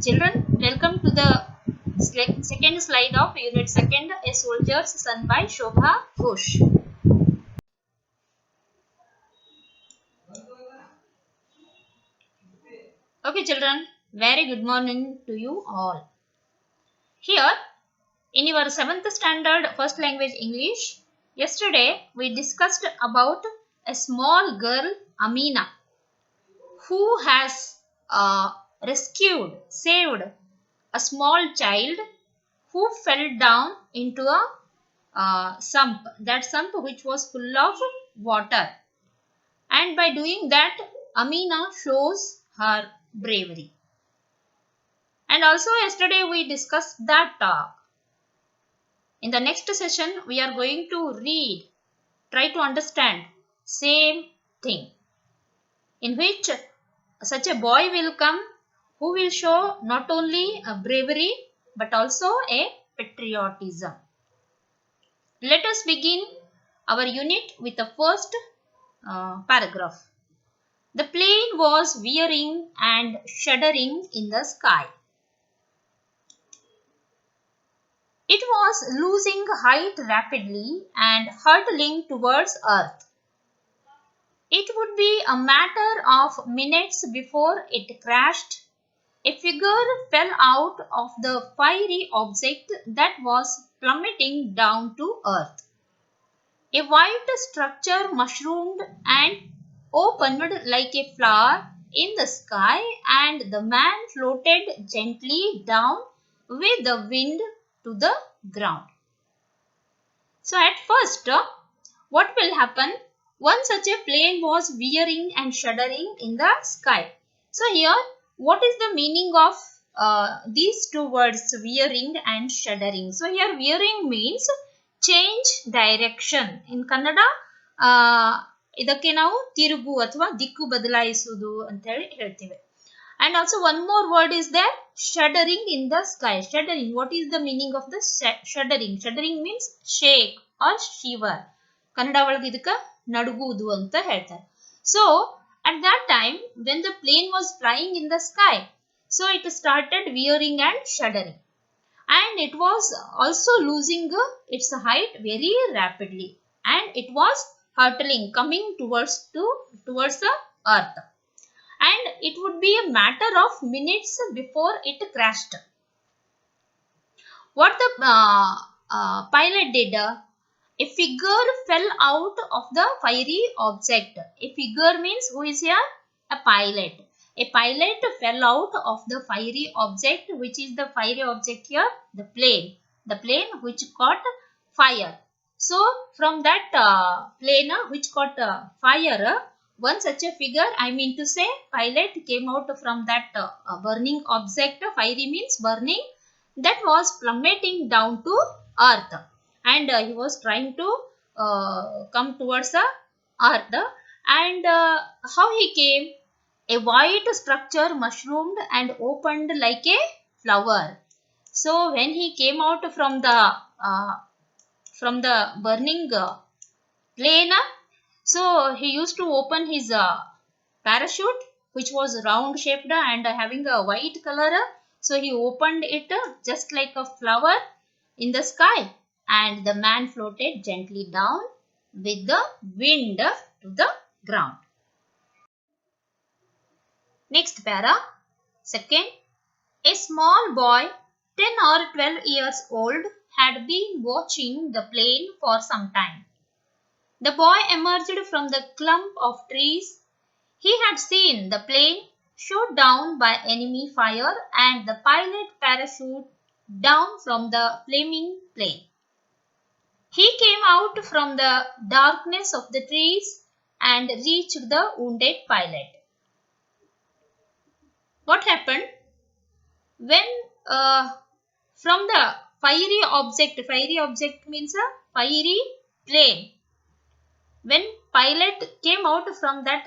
Children, welcome to the second slide of Unit 2, A Soldier's Son by Shobha Ghosh. Okay children, very good morning to you all. Here, in your 7th standard first language English, yesterday we discussed about a small girl Amina who has saved a small child who fell down into a sump, that sump which was full of water. And by doing that, Amina shows her bravery. And also yesterday we discussed that in the next session we are going to read, try to understand same thing, in which such a boy will come who will show not only a bravery but also a patriotism. Let us begin our unit with the first paragraph. The plane was veering and shuddering in the sky. It was losing height rapidly and hurtling towards Earth. It would be a matter of minutes before it crashed. A figure fell out of the fiery object that was plummeting down to Earth. A white structure mushroomed and opened like a flower in the sky, and the man floated gently down with the wind to the ground. So at first, what will happen? One such a plane was veering and shuddering in the sky. So here, what is the meaning of these two words, veering and shuddering? So here, veering means change direction. In Kannada, ಇದಕ್ಕೆ ನಾವು ತಿರುಗು ಅಥವಾ ದಿಕ್ಕು ಬದಲಾಯಿಸುವುದು ಅಂತ ಹೇಳ್ತೀವಿ. And also one more word is there, shuddering in the sky. Shuddering, what is the meaning of the shuddering? Shuddering means shake or shiver. Kannada ಒಳಗೆ ಇದಕ್ಕೆ ನಡುಗುವುದು ಅಂತ ಹೇಳ್ತಾರೆ. So at that time when the plane was flying in the sky, so it started veering and shuddering, and it was also losing its height very rapidly, and it was hurtling, coming towards the earth, and it would be a matter of minutes before it crashed. What the pilot did, a figure fell out of the fiery object. A figure means who is here? A pilot. A pilot fell out of the fiery object. Which is the fiery object here? The plane. The plane which caught fire. So from that plane which caught fire, one such a figure, I mean to say, pilot came out from that burning object. Fiery means burning. That was plummeting down to earth, and he was trying to come towards the earth. And how he came? A white structure mushroomed and opened like a flower. So when he came out from the burning plane, so he used to open his parachute, which was round shaped and having a white color. So he opened it just like a flower in the sky, and the man floated gently down with the wind to the ground. Next para, second. A small boy, 10 or 12 years old, had been watching the plane for some time. The boy emerged from the clump of trees. He had seen the plane shot down by enemy fire and the pilot parachute down from the flaming plane. He came out from the darkness of the trees and reached the wounded pilot. What happened? When from the fiery object means a fiery plane. When pilot came out from that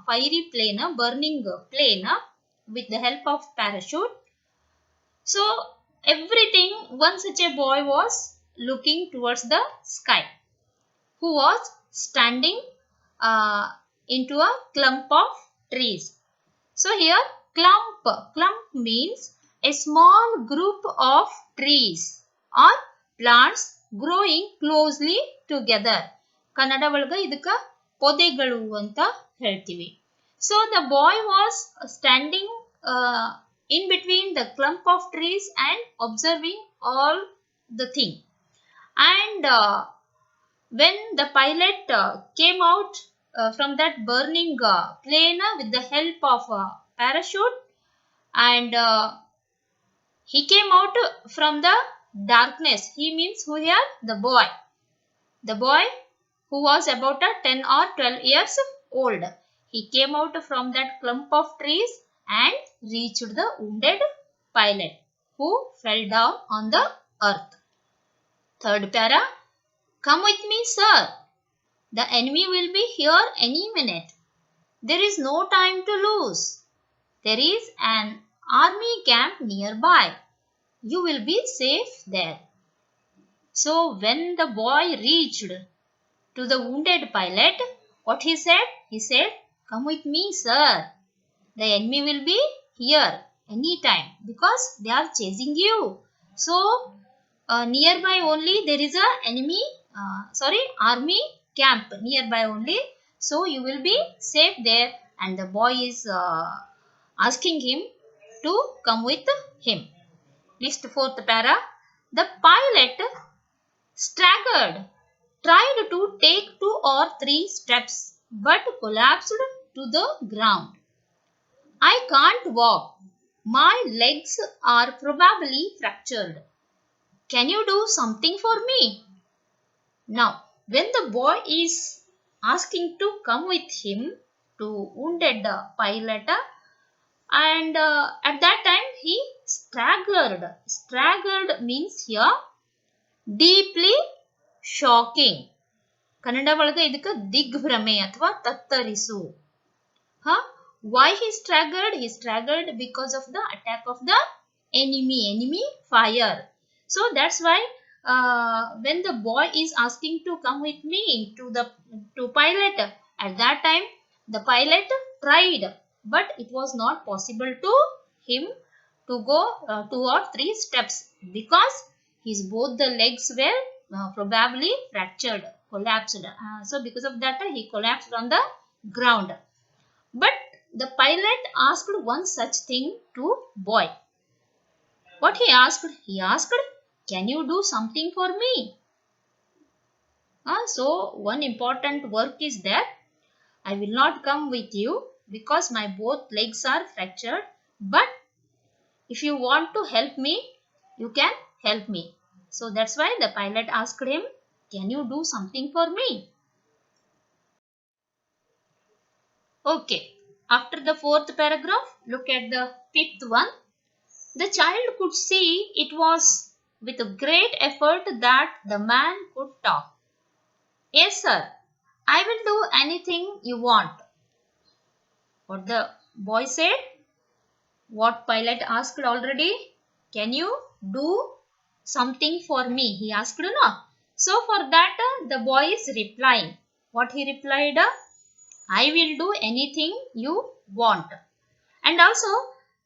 fiery plane, burning plane, with the help of parachute, so everything, one such a boy was looking towards the sky, who was standing into a clump of trees. So here clump means a small group of trees or plants growing closely together. Kannada ಒಳಗ ಇದಕ್ಕ ಪೊದೆಗಳು ಅಂತ ಹೇಳ್ತೀವಿ. So the boy was standing in between the clump of trees and observing all the thing. And when the pilot came out from that burning plane with the help of a parachute, and he came out from the darkness. He means who here? The boy. The boy who was about 10 or 12 years old. He came out from that clump of trees and reached the wounded pilot who fell down on the earth. Third para. Come with me, sir. The enemy will be here any minute. There is no time to lose. There is an army camp nearby. You will be safe there. So when the boy reached to the wounded pilot, what he said? He said, come with me, sir. The enemy will be here anytime because they are chasing you. So nearby only there is a army camp nearby only. So you will be safe there. And the boy is asking him to come with him. List fourth para. The pilot staggered, tried to take 2 or 3 steps, but collapsed to the ground. I can't walk. My legs are probably fractured. Can you do something for me? Now, when the boy is asking to come with him to wounded pilot, and at that time he staggered. Staggered means here deeply shocking. Kannada ಒಳಗೆ ಇದಕ್ಕೆ ದಿಗ್ಭ್ರಮೆ ಅಥವಾ ತತ್ತರಿಸು. Why he staggered? He staggered because of the attack of the enemy fire. So that's why when the boy is asking to come with me to pilot, at that time the pilot tried, but it was not possible to him to go 2 or 3 steps because his both the legs were probably fractured, collapsed. So because of that he collapsed on the ground. But the pilot asked one such thing to boy. What he asked? He asked, can you do something for me? So one important work is there. I will not come with you because my both legs are fractured. But if you want to help me, you can help me. So that's why the pilot asked him, can you do something for me? Okay. After the fourth paragraph, look at the fifth one. The child could see it was with great effort that the man could talk. Yes, sir. I will do anything you want. What the boy said? What pilot asked already? Can you do something for me? He asked, no. So for that, the boy is replying. What he replied? I will do anything you want. And also,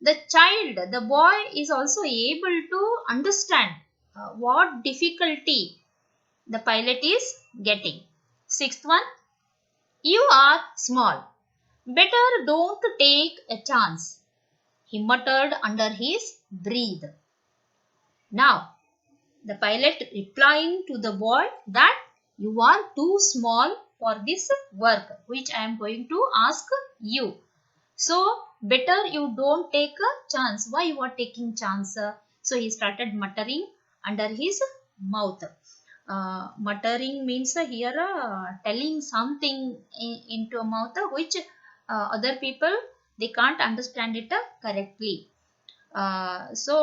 the child, the boy is also able to understand what difficulty the pilot is getting. Sixth one, you are small. Better don't take a chance, he muttered under his breath. Now, the pilot replying to the boy that you are too small for this work which I am going to ask you. So, better you don't take a chance. Why you are taking chance? So, he started muttering under his mouth. Muttering means here telling something into a mouth which other people they can't understand it correctly. So,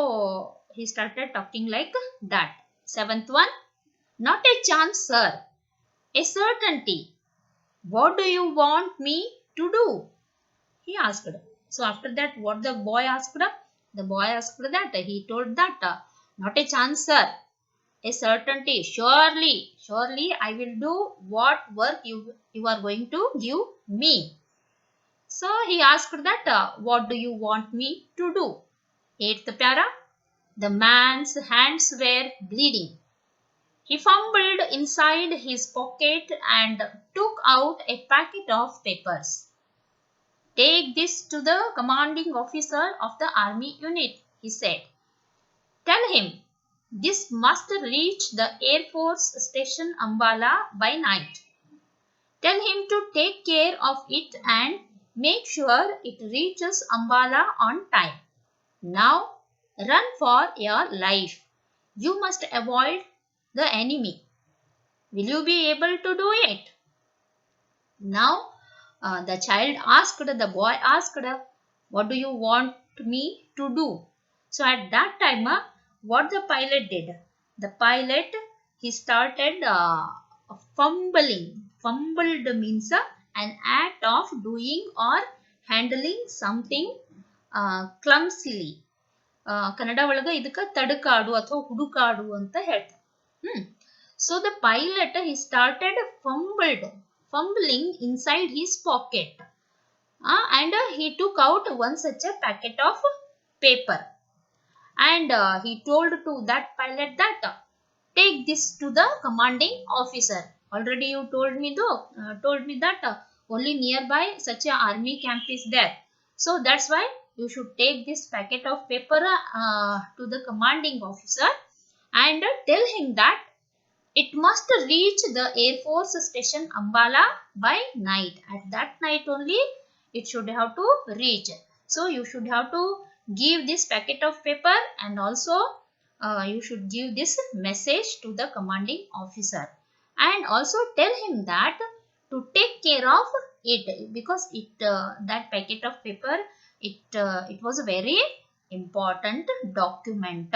he started talking like that. Seventh one, not a chance, sir. A certainty. What do you want me to do? He asked. So after that, what the boy asked? The boy asked that. He told that, not a chance, sir. A certainty. Surely, surely I will do what work you are going to give me. So he asked that, what do you want me to do? Eighth para. The man's hands were bleeding. He fumbled inside his pocket and took out a packet of papers. Take this to the commanding officer of the army unit, he said. Tell him this must reach the Air Force Station Ambala by night. Tell him to take care of it and make sure it reaches Ambala on time. Now run for your life. You must avoid the enemy. Will you be able to do it? Now the child asked, the boy asked, what do you want me to do? So at that time, what the pilot did? The pilot, he started fumbling. Fumbled means an act of doing or handling something clumsily. Kannada ಒಳಗ ಇದಕ್ಕೆ ತಡಕಾಡು ಅಥವಾ ಹುಡುಕಾಡು ಅಂತ ಹೇಳ್ತಾರೆ. So the pilot, he started fumbling inside his pocket, and he took out one such a packet of paper, and he told to that pilot that, take this to the commanding officer. Already you told me that only nearby such a army camp is there. So that's why you should take this packet of paper to the commanding officer and tell him that it must reach the Air Force Station Ambala by night. At that night only it should have to reach. So you should have to give this packet of paper, and also you should give this message to the commanding officer, and also tell him that to take care of it, because that packet of paper, it was a very important document,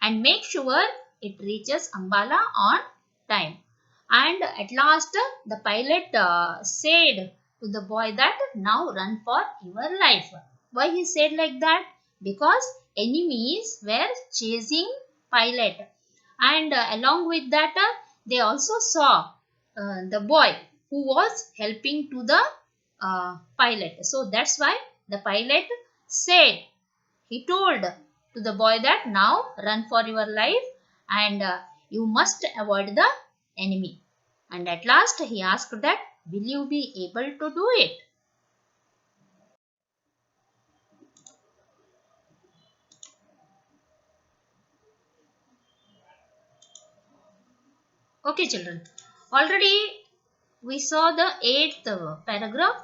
and make sure it reaches Ambala on time. And at last the pilot said to the boy that, now run for your life. Why he said like that? Because enemies were chasing pilot, and along with that they also saw the boy who was helping to the pilot. So that's why the pilot said, he told to the boy that, now run for your life, and you must avoid the enemy. And at last he asked that, will you be able to do it? Okay children, already we saw the 8th paragraph.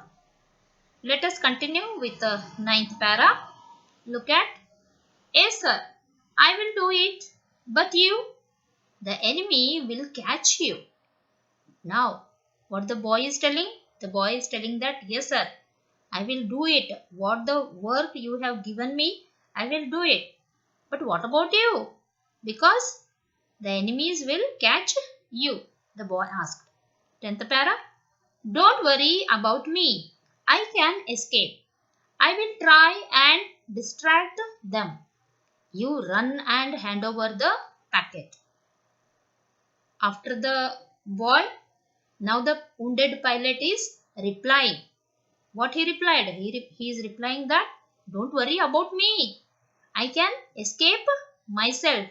Let us continue with the 9th para. Look at, yes sir, I will do it, but you, the enemy will catch you. Now what the boy is telling? The boy is telling that, yes sir, I will do it. What the work you have given me, I will do it. But what about you? Because the enemies will catch you, the boy asked. 10th para. Don't worry about me. I can escape. I will try and distract them. You run and hand over the packet. After the boy, now the wounded pilot is replying. What he replied? He is replying that, don't worry about me. I can escape myself.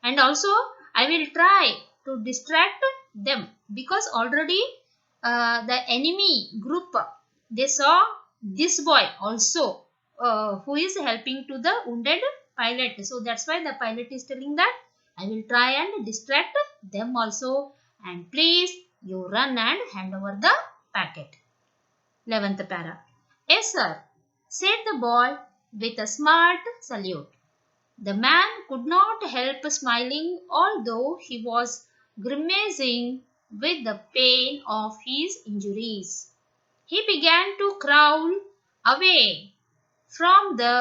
And also I will try to distract them, because already the enemy group, they saw this boy also who is helping to the wounded pilot. So that's why the pilot is telling that, I will try and distract them also, and please you run and hand over the packet. 11th para. Yes sir, said the boy with a smart salute. The man could not help smiling, although he was grimacing with the pain of his injuries. He began to crawl away from the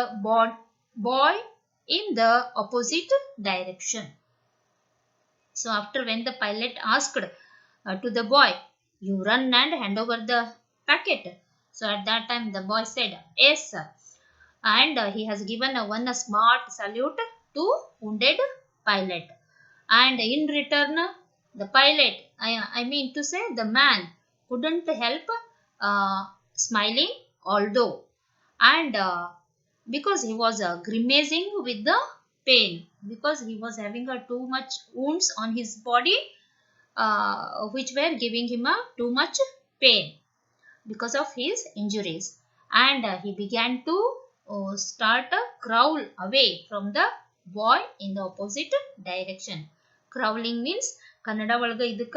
boy in the opposite direction. So after, when the pilot asked to the boy, you run and hand over the packet. So at that time the boy said, yes sir. And he has given one smart salute to wounded pilot. and in return, the pilot, I mean to say the man, couldn't help smiling, although, and because he was grimacing with the pain, because he was having too much wounds on his body, which were giving him too much pain because of his injuries, and he began to start a crawl away from the boy in the opposite direction. Crawling means Kannada ಒಳಗ ಇದಕ್ಕ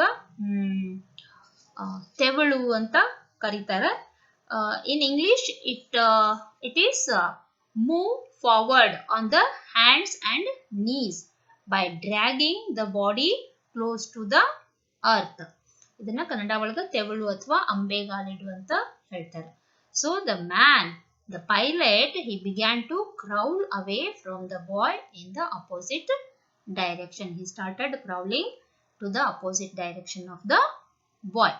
ತೆವಳು ಅಂತ ಕರೀತಾರೆ. In English it is move forward on the hands and knees by dragging the body close to the earth. ಇದನ್ನ ಕನ್ನಡ ಒಳಗ ತೆವಳು ಅಥವಾ ಅಂಬೆಗಾಲಿಡು ಅಂತ ಹೇಳ್ತಾರೆ. So the pilot, he began to crawl away from the boy in the opposite direction. He started crawling to the opposite direction of the boy.